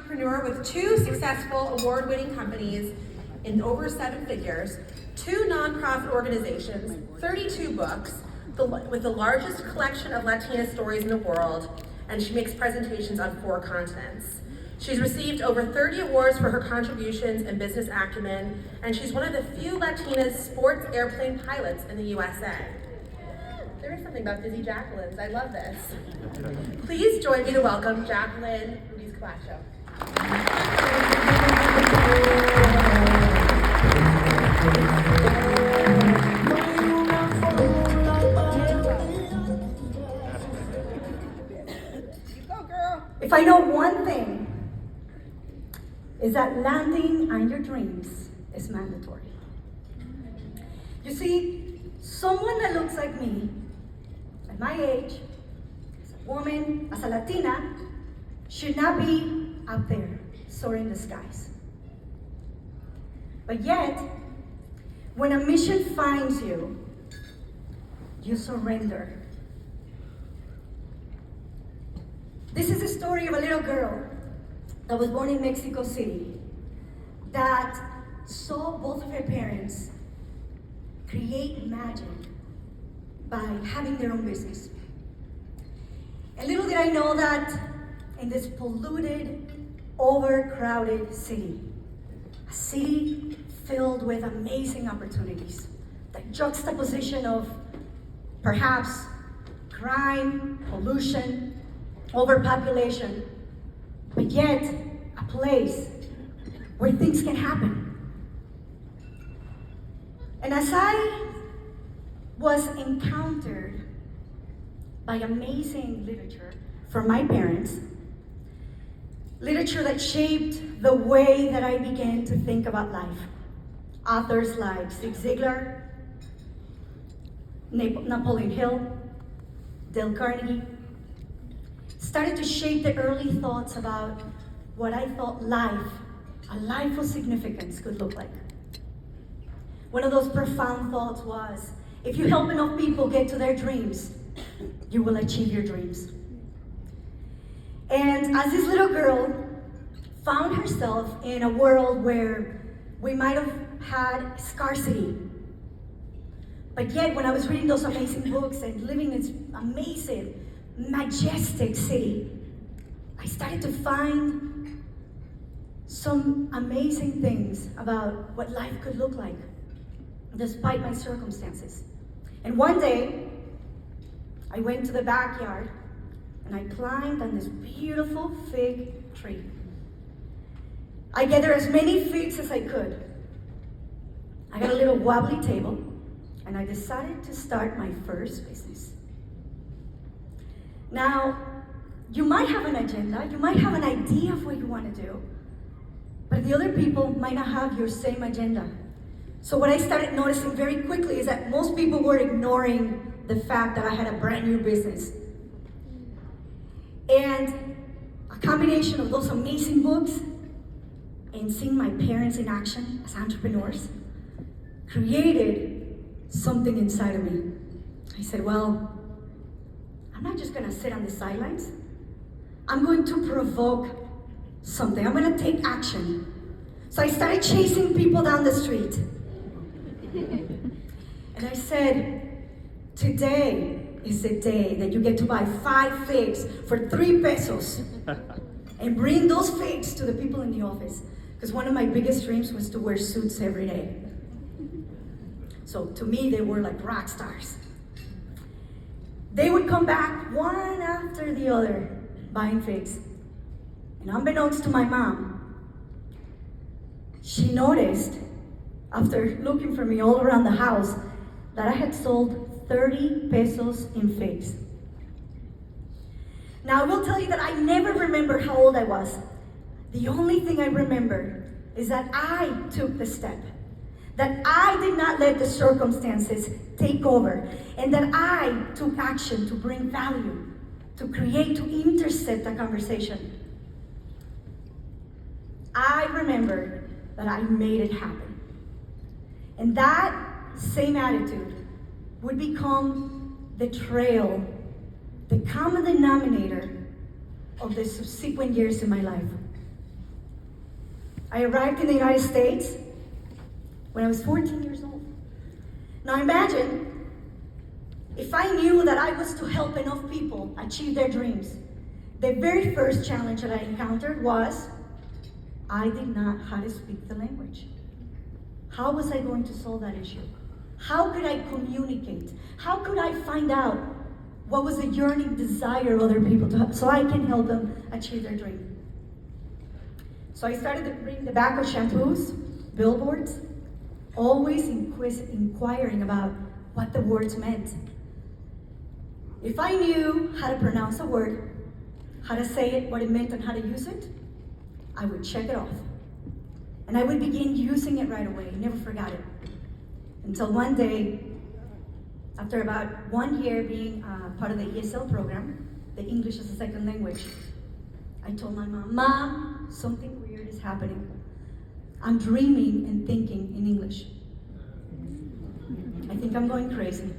entrepreneur with 2 successful award-winning companies in over 7 figures, 2 nonprofit organizations, 32 books, with the largest collection of Latina stories in the world, and she makes presentations on 4 continents. She's received over 30 awards for her contributions and business acumen, and she's one of the few Latina sports airplane pilots in the USA. There is something about busy Jacquelines. I love this. Please join me to welcome Jacqueline S. Camacho. If I know one thing, is that landing on your dreams is mandatory. You see, someone that looks like me, at my age, as a woman, as a Latina, should not be out there soaring the skies. But yet, when a mission finds you, you surrender. This is the story of a little girl that was born in Mexico City that saw both of her parents create magic by having their own business. And little did I know that in this polluted, overcrowded city, a city filled with amazing opportunities, the juxtaposition of perhaps crime, pollution, overpopulation, but yet a place where things can happen. And as I was encountered by amazing literature from my parents, literature that shaped the way that I began to think about life. Authors like Zig Ziglar, Napoleon Hill, Dale Carnegie, started to shape the early thoughts about what I thought a life of significance could look like. One of those profound thoughts was, if you help enough people get to their dreams, you will achieve your dreams. And as this little girl found herself in a world where we might have had scarcity, but yet when I was reading those amazing books and living in this amazing, majestic city, I started to find some amazing things about what life could look like, despite my circumstances. And one day, I went to the backyard and I climbed on this beautiful fig tree. I gathered as many figs as I could. I got a little wobbly table and I decided to start my first business. Now, you might have an agenda, you might have an idea of what you want to do, but the other people might not have your same agenda. So what I started noticing very quickly is that most people were ignoring the fact that I had a brand new business. And a combination of those amazing books and seeing my parents in action as entrepreneurs created something inside of me. I said, well, I'm not just gonna sit on the sidelines. I'm going to provoke something. I'm gonna take action. So I started chasing people down the street. And I said, today is the day that you get to buy 5 figs for 3 pesos and bring those figs to the people in the office. Because one of my biggest dreams was to wear suits every day. So to me, they were like rock stars. They would come back one after the other buying figs. And unbeknownst to my mom, she noticed, after looking for me all around the house, that I had sold 30 pesos in figs. Now I will tell you that I never remember how old I was. The only thing I remember is that I took the step, that I did not let the circumstances take over, and that I took action to bring value, to create, to intercept a conversation. I remember that I made it happen. And that same attitude would become the trail, the common denominator of the subsequent years in my life. I arrived in the United States when I was 14 years old. Now imagine if I knew that I was to help enough people achieve their dreams. The very first challenge that I encountered was I did not know how to speak the language. How was I going to solve that issue? How could I communicate? How could I find out what was the yearning desire of other people to have, so I can help them achieve their dream? So I started to bring the back of shampoos, billboards, always inquiring about what the words meant. If I knew how to pronounce a word, how to say it, what it meant, and how to use it, I would check it off. And I would begin using it right away, never forgot it. Until one day, after about 1 year being part of the ESL program, the English as a Second Language, I told my mom, "Mom, something weird is happening. I'm dreaming and thinking in English. I think I'm going crazy."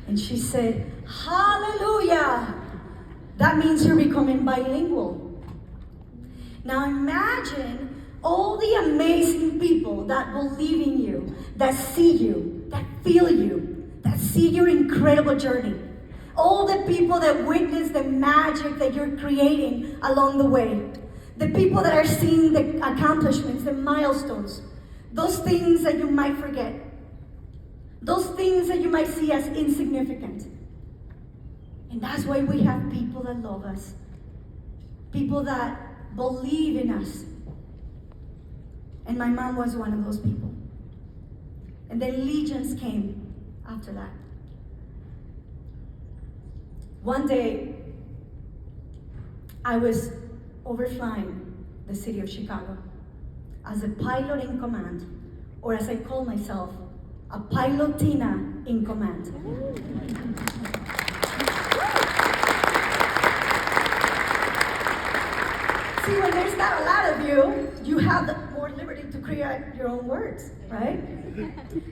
And she said, "Hallelujah! That means you're becoming bilingual." Now imagine all the amazing people that believe in you, that see you, that feel you, that see your incredible journey. All the people that witness the magic that you're creating along the way. The people that are seeing the accomplishments, the milestones, those things that you might forget. Those things that you might see as insignificant. And that's why we have people that love us. People that believe in us. And my mom was one of those people. And then legions came after that. One day, I was overflying the city of Chicago as a pilot in command, or as I call myself, a pilotina in command. See, when there's not a lot of you, you have more liberty to create your own words, right?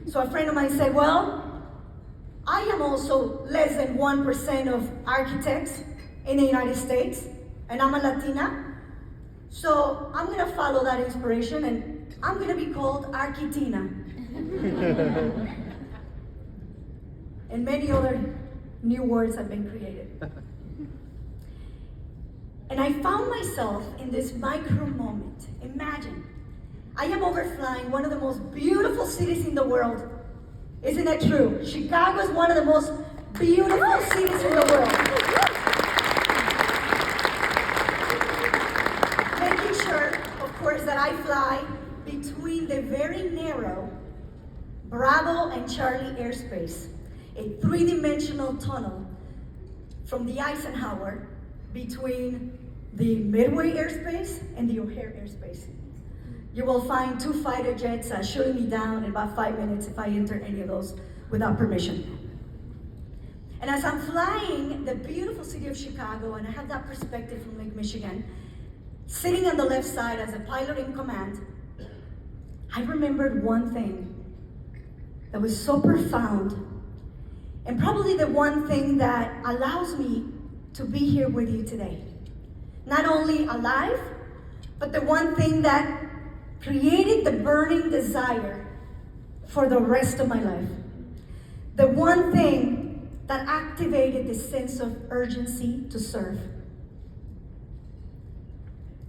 So a friend of mine said, "Well, I am also less than 1% of architects in the United States, and I'm a Latina, so I'm gonna follow that inspiration, and I'm gonna be called Architina." And many other new words have been created. And I found myself in this micro moment. Imagine, I am overflying one of the most beautiful cities in the world. Isn't it true? Chicago is one of the most beautiful cities in the world. Making sure, of course, that I fly between the very narrow Bravo and Charlie airspace, a three-dimensional tunnel from the Eisenhower between the Midway airspace and the O'Hare airspace. You will find 2 fighter jets shooting me down in about 5 minutes if I enter any of those without permission. And as I'm flying the beautiful city of Chicago, and I have that perspective from Lake Michigan, sitting on the left side as a pilot in command, I remembered one thing that was so profound, and probably the one thing that allows me to be here with you today. Not only alive, but the one thing that created the burning desire for the rest of my life. The one thing that activated the sense of urgency to serve.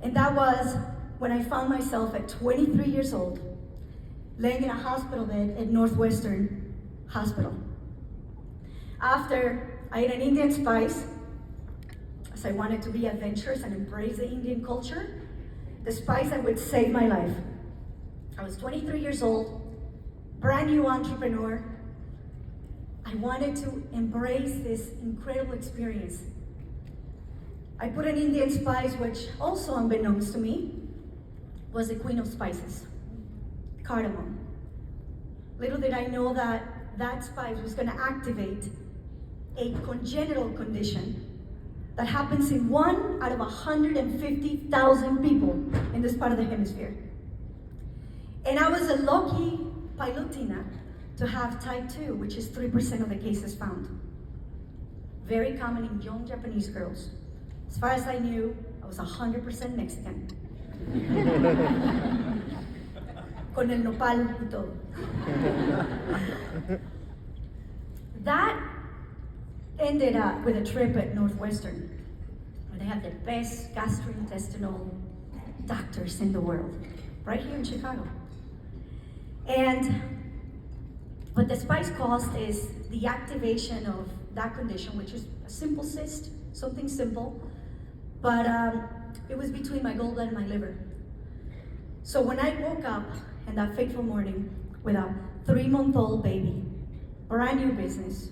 And that was when I found myself at 23 years old, laying in a hospital bed at Northwestern Hospital. After I ate an Indian spice, as I wanted to be adventurous and embrace the Indian culture, the spice that would save my life. I was 23 years old, brand new entrepreneur. I wanted to embrace this incredible experience. I put an Indian spice, which also unbeknownst to me, was the queen of spices, cardamom. Little did I know that that spice was gonna activate a congenital condition that happens in 1 out of 150,000 people in this part of the hemisphere. And I was a lucky pilotina to have type 2, which is 3% of the cases found. Very common in young Japanese girls. As far as I knew, I was 100% Mexican. Con el nopal y todo. That ended up with a trip at Northwestern, where they have the best gastrointestinal doctors in the world, right here in Chicago. And what the spice caused is the activation of that condition, which is a simple cyst, something simple, but it was between my gallbladder and my liver. So when I woke up in that fateful morning with a 3-month-old baby, brand new business,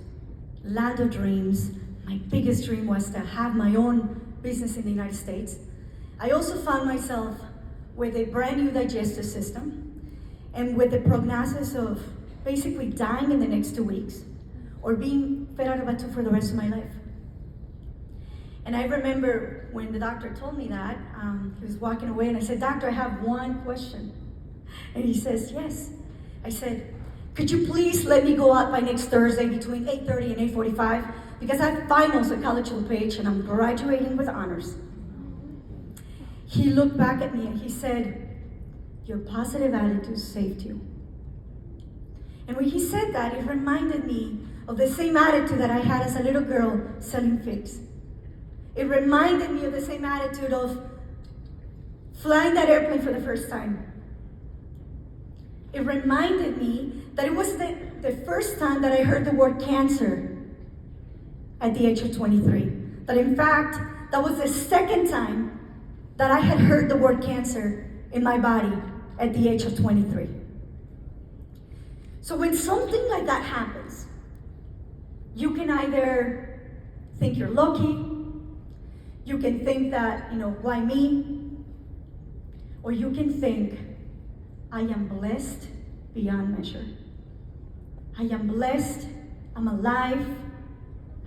land of dreams, my biggest dream was to have my own business in the United States. I also found myself with a brand new digestive system and with the prognosis of basically dying in the next 2 weeks or being fed out of a tube for the rest of my life. And I remember when the doctor told me that, he was walking away and I said, "Doctor, I have one question." And he says, "Yes." I said, "Could you please let me go out by next Thursday between 8:30 and 8:45? Because I have finals at College DePage and I'm graduating with honors." He looked back at me and he said, "Your positive attitude saved you." And when he said that, it reminded me of the same attitude that I had as a little girl selling figs. It reminded me of the same attitude of flying that airplane for the first time. It reminded me that it was the first time that I heard the word cancer at the age of 23. That in fact, that was the second time that I had heard the word cancer in my body at the age of 23. So when something like that happens, you can either think you're lucky, you can think that, why me? Or you can think, I am blessed beyond measure. I am blessed, I'm alive,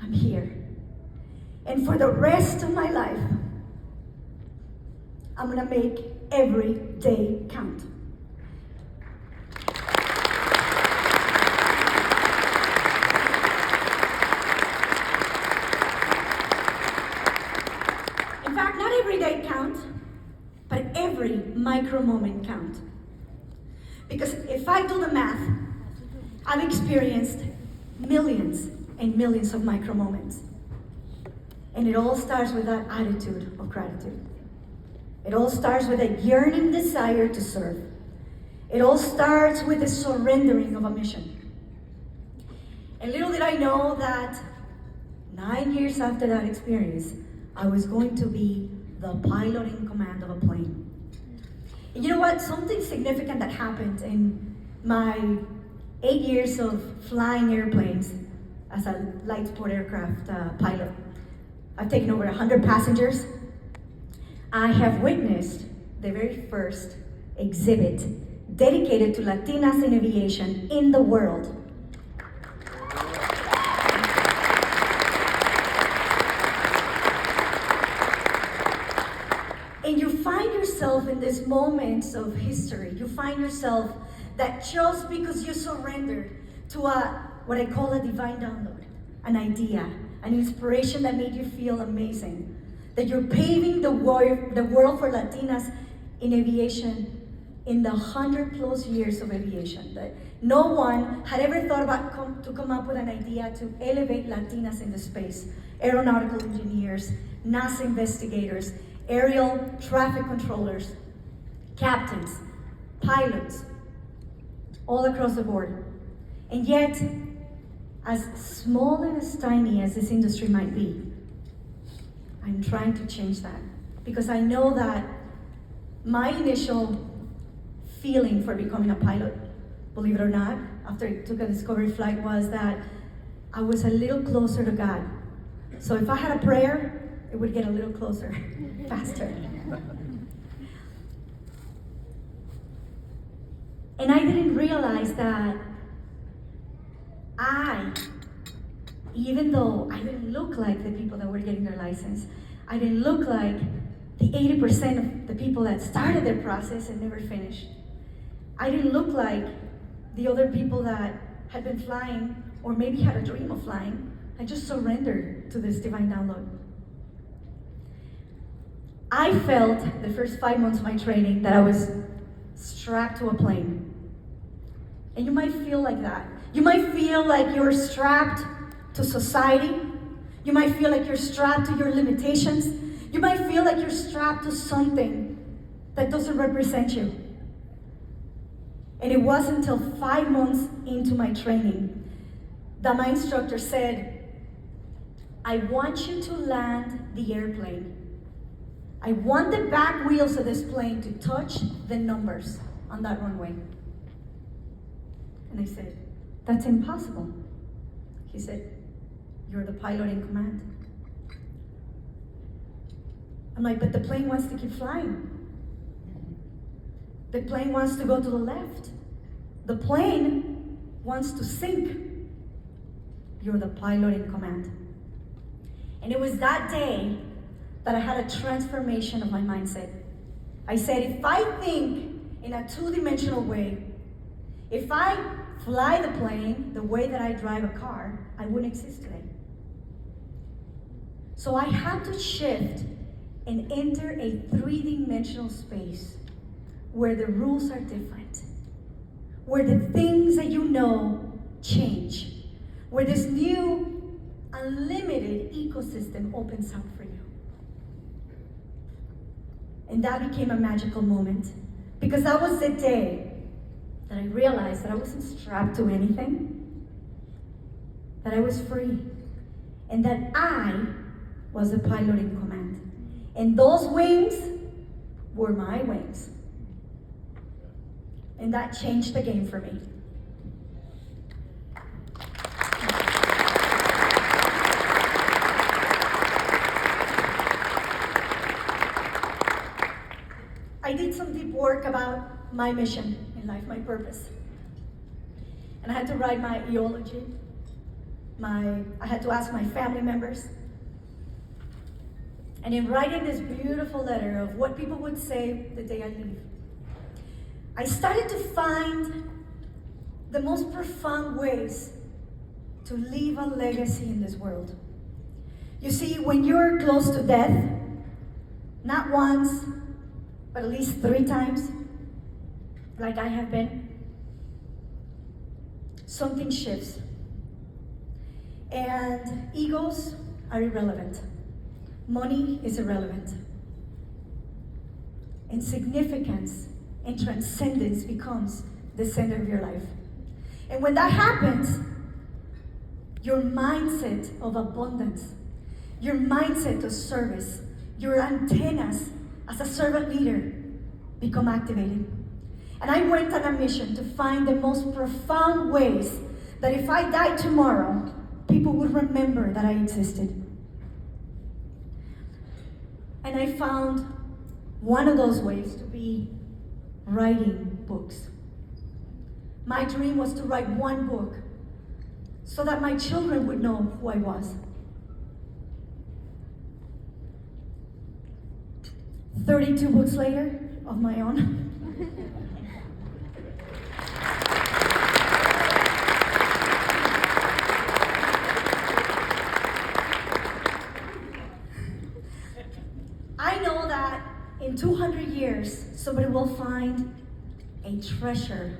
I'm here. And for the rest of my life, I'm gonna make every day count. In fact, not every day count, but every micro moment count. Because if I do the math, I've experienced millions and millions of micro moments. And it all starts with that attitude of gratitude. It all starts with a yearning desire to serve. It all starts with the surrendering of a mission. And little did I know that 9 years after that experience, I was going to be the pilot in command of a plane. And you know what? Something significant that happened in my 8 years of flying airplanes as a light sport aircraft pilot. I've taken over 100 passengers. I have witnessed the very first exhibit dedicated to Latinas in aviation in the world. And you find yourself in these moments of history. You find yourself that just because you surrendered to what I call a divine download, an idea, an inspiration that made you feel amazing, that you're paving the world for Latinas in aviation in the 100+ years of aviation. That no one had ever thought about to come up with an idea to elevate Latinas into space. Aeronautical engineers, NASA investigators, aerial traffic controllers, captains, pilots, all across the board. And yet, as small and as tiny as this industry might be, I'm trying to change that. Because I know that my initial feeling for becoming a pilot, believe it or not, after I took a discovery flight, was that I was a little closer to God. So if I had a prayer, it would get a little closer, faster. And I didn't realize that even though I didn't look like the people that were getting their license, I didn't look like the 80% of the people that started their process and never finished. I didn't look like the other people that had been flying or maybe had a dream of flying. I just surrendered to this divine download. I felt the first 5 months of my training that I was strapped to a plane. And you might feel like that. You might feel like you're strapped to society. You might feel like you're strapped to your limitations. You might feel like you're strapped to something that doesn't represent you. And it wasn't until 5 months into my training that my instructor said, I want you to land the airplane. I want the back wheels of this plane to touch the numbers on that runway. And I said, that's impossible. He said, you're the pilot in command. I'm like, but the plane wants to keep flying. The plane wants to go to the left. The plane wants to sink. You're the pilot in command. And it was that day that I had a transformation of my mindset. I said, if I think in a two-dimensional way, if I fly the plane the way that I drive a car, I wouldn't exist today. So I had to shift and enter a three-dimensional space where the rules are different, where the things that you know change, where this new unlimited ecosystem opens up for you. And that became a magical moment, because that was the day that I realized that I wasn't strapped to anything, that I was free, and that I was the pilot in command. And those wings were my wings. And that changed the game for me. I did some deep work about my mission in life, my purpose. And I had to write my eulogy. I had to ask my family members. And in writing this beautiful letter of what people would say the day I leave, I started to find the most profound ways to leave a legacy in this world. You see, when you're close to death, not once, but at least 3 times, like I have been, something shifts. And egos are irrelevant. Money is irrelevant. And significance and transcendence becomes the center of your life. And when that happens, your mindset of abundance, your mindset of service, your antennas as a servant leader become activated. And I went on a mission to find the most profound ways that if I died tomorrow, people would remember that I existed. And I found one of those ways to be writing books. My dream was to write one book so that my children would know who I was. 32 books later of my own. I know that in 200 years, somebody will find a treasure,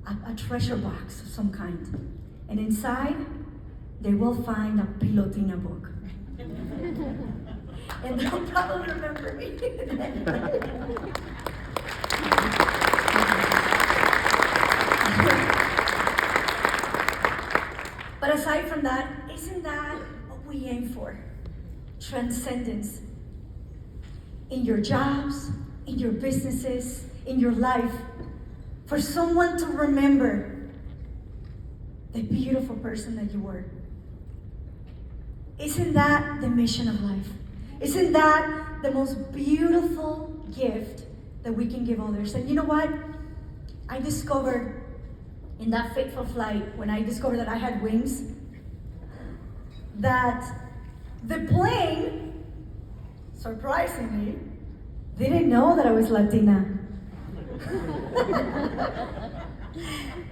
a treasure box of some kind. And inside, they will find a Pilotina book. And they'll probably remember me. But aside from that, isn't that what we aim for? Transcendence. In your jobs, in your businesses, in your life. For someone to remember the beautiful person that you were. Isn't that the mission of life? Isn't that the most beautiful gift that we can give others? And you know what? I discovered in that fateful flight, when I discovered that I had wings, that the plane, surprisingly, didn't know that I was Latina.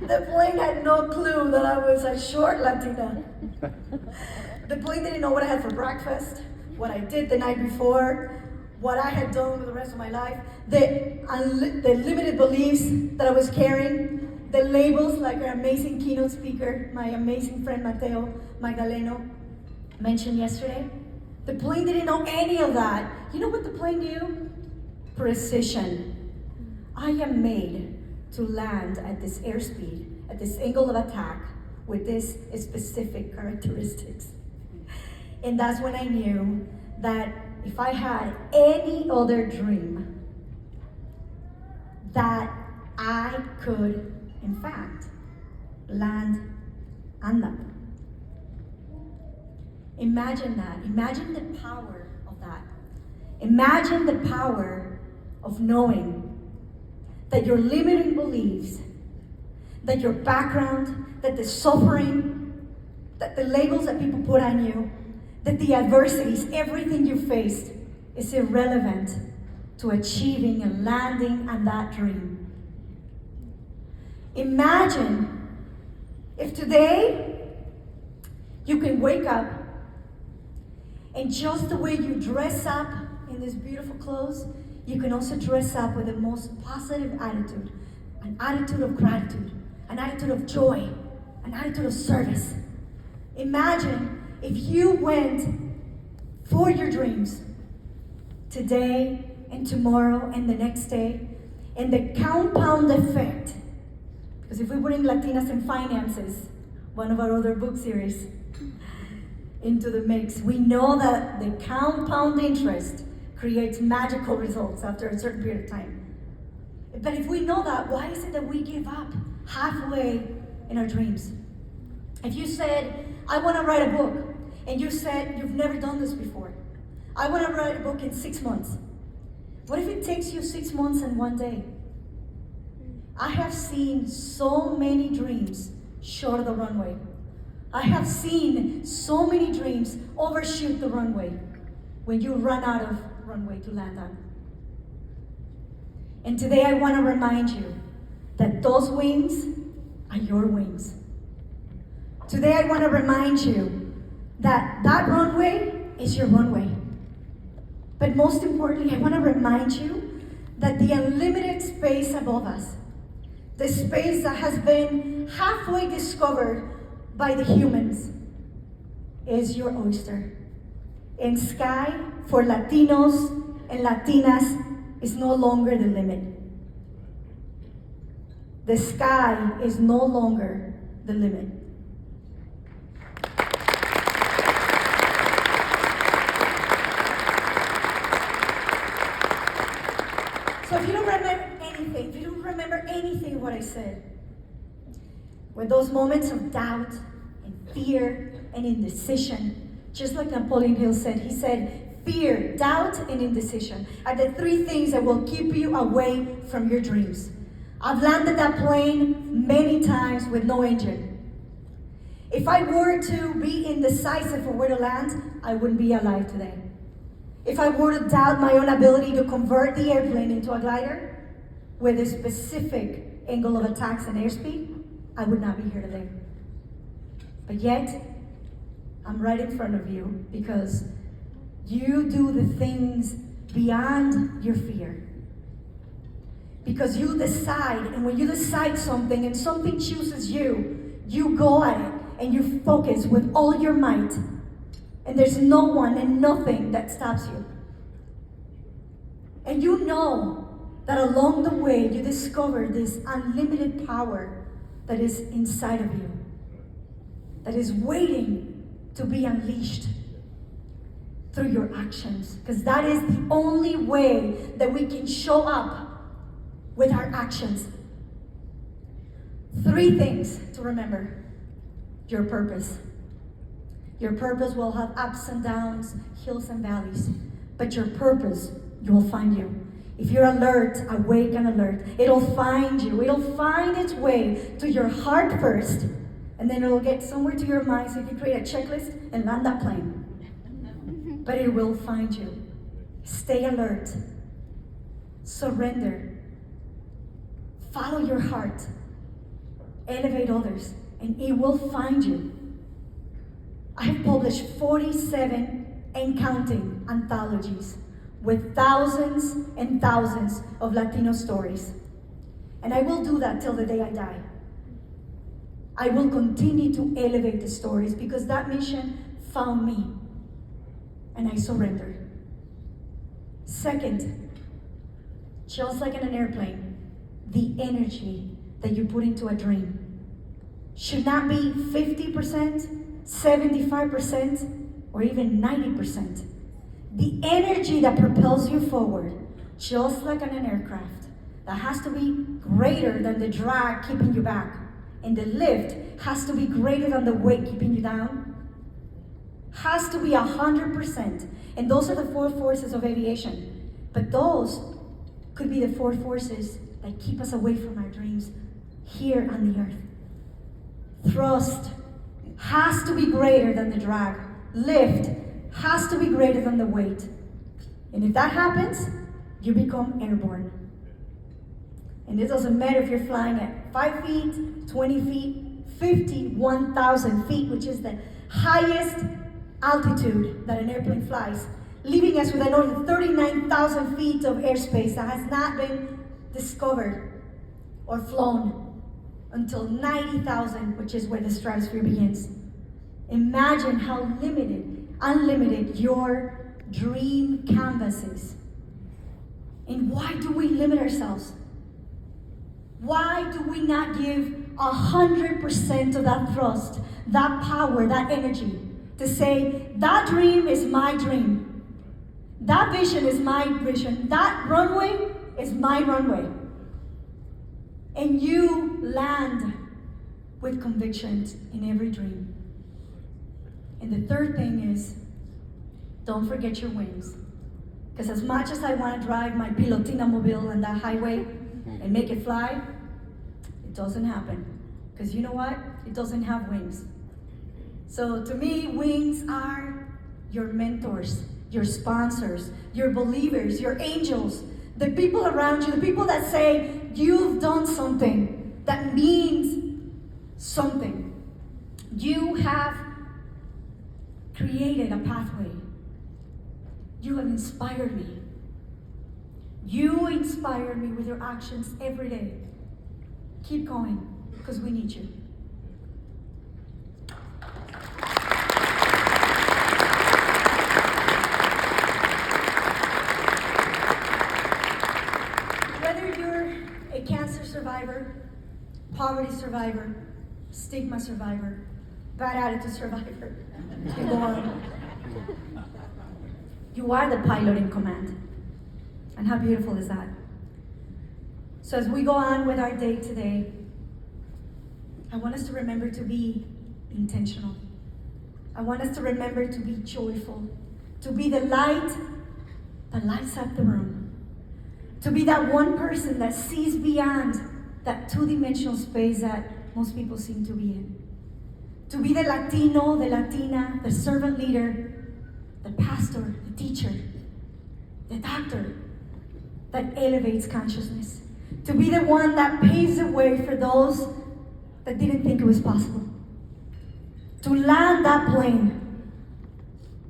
The plane had no clue that I was a short Latina. The plane didn't know what I had for breakfast, what I did the night before, what I had done with the rest of my life, the limited beliefs that I was carrying, the labels like our amazing keynote speaker, my amazing friend Mateo Magdaleno mentioned yesterday. The plane didn't know any of that. You know what the plane knew? Precision. I am made to land at this airspeed, at this angle of attack, with this specific characteristics. And that's when I knew that if I had any other dream, that I could, in fact, land on them. Imagine that. Imagine the power of that. Imagine the power of knowing that your limiting beliefs, that your background, that the suffering, that the labels that people put on you, that the adversities, everything you faced is irrelevant to achieving and landing on that dream. Imagine if today you can wake up and just the way you dress up in these beautiful clothes, you can also dress up with the most positive attitude, an attitude of gratitude, an attitude of joy, an attitude of service. Imagine if you went for your dreams today and tomorrow and the next day, and the compound effect, because if we bring Latinas in Finances, one of our other book series, into the mix, we know that the compound interest creates magical results after a certain period of time. But if we know that, why is it that we give up halfway in our dreams? If you said, I want to write a book, and you said, you've never done this before. I want to write a book in 6 months. What if it takes you 6 months and 1 day? I have seen so many dreams short of the runway. I have seen so many dreams overshoot the runway when you run out of runway to land on. And today I want to remind you that those wings are your wings. Today I want to remind you that that runway is your runway. But most importantly, I want to remind you that the unlimited space above us, the space that has been halfway discovered by the humans, is your oyster. And sky for Latinos and Latinas is no longer the limit. The sky is no longer the limit. So if you don't remember anything of what I said, when those moments of doubt and fear and indecision, just like Napoleon Hill said, he said, fear, doubt, and indecision are the three things that will keep you away from your dreams. I've landed that plane many times with no engine. If I were to be indecisive of where to land, I wouldn't be alive today. If I were to doubt my own ability to convert the airplane into a glider with a specific angle of attack and airspeed, I would not be here today. But yet, I'm right in front of you because you do the things beyond your fear. Because you decide, and when you decide something and something chooses you, you go at it and you focus with all your might. And there's no one and nothing that stops you. And you know that along the way you discover this unlimited power that is inside of you, that is waiting to be unleashed through your actions. Because that is the only way that we can show up with our actions. 3 things to remember. Your purpose. Your purpose will have ups and downs, hills and valleys. But your purpose, you will find you. If you're alert, awake and alert, it'll find you. It'll find its way to your heart first. And then it'll get somewhere to your mind so you can create a checklist and land that plane. But it will find you. Stay alert. Surrender. Follow your heart. Elevate others. And it will find you. I have published 47 and counting anthologies with thousands and thousands of Latino stories. And I will do that till the day I die. I will continue to elevate the stories because that mission found me and I surrendered. Second, just like in an airplane, the energy that you put into a dream should not be 50%, 75%, or even 90%. The energy that propels you forward, just like in an aircraft, that has to be greater than the drag keeping you back, and the lift has to be greater than the weight keeping you down, has to be 100%. And those are the four forces of aviation. But those could be the four forces that keep us away from our dreams here on the earth. Thrust has to be greater than the drag. Lift has to be greater than the weight. And if that happens, you become airborne. And it doesn't matter if you're flying at 5 feet, 20 feet, 50, 1,000 feet, which is the highest altitude that an airplane flies, leaving us with another 39,000 feet of airspace that has not been discovered or flown until 90,000, which is where the stratosphere begins. Imagine how unlimited your dream canvas is. And why do we limit ourselves? Why do we not give 100% of that thrust, that power, that energy to say, that dream is my dream. That vision is my vision. That runway is my runway. And you land with conviction in every dream. And the third thing is, don't forget your wings. Because as much as I want to drive my Pilotina mobile on that highway and make it fly, it doesn't happen. Because you know what? It doesn't have wings. So to me, wings are your mentors, your sponsors, your believers, your angels, the people around you, the people that say you've done something that means something. You have created a pathway. You have inspired me. You inspire me with your actions every day. Keep going, because we need you. Whether you're a cancer survivor, poverty survivor, stigma survivor, bad attitude survivor, you can go on. You are the pilot in command. And how beautiful is that? So as we go on with our day today, I want us to remember to be intentional. I want us to remember to be joyful, to be the light that lights up the room, to be that one person that sees beyond that two-dimensional space that most people seem to be in, to be the Latino, the Latina, the servant leader, the pastor, the teacher, the doctor that elevates consciousness, to be the one that paves the way for those that didn't think it was possible, to land that plane,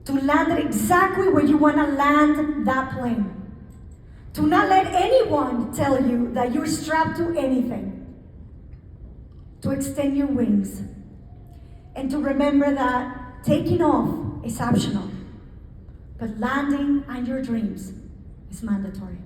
to land it exactly where you want to land that plane, to not let anyone tell you that you're strapped to anything, to extend your wings, and to remember that taking off is optional, but landing on your dreams is mandatory.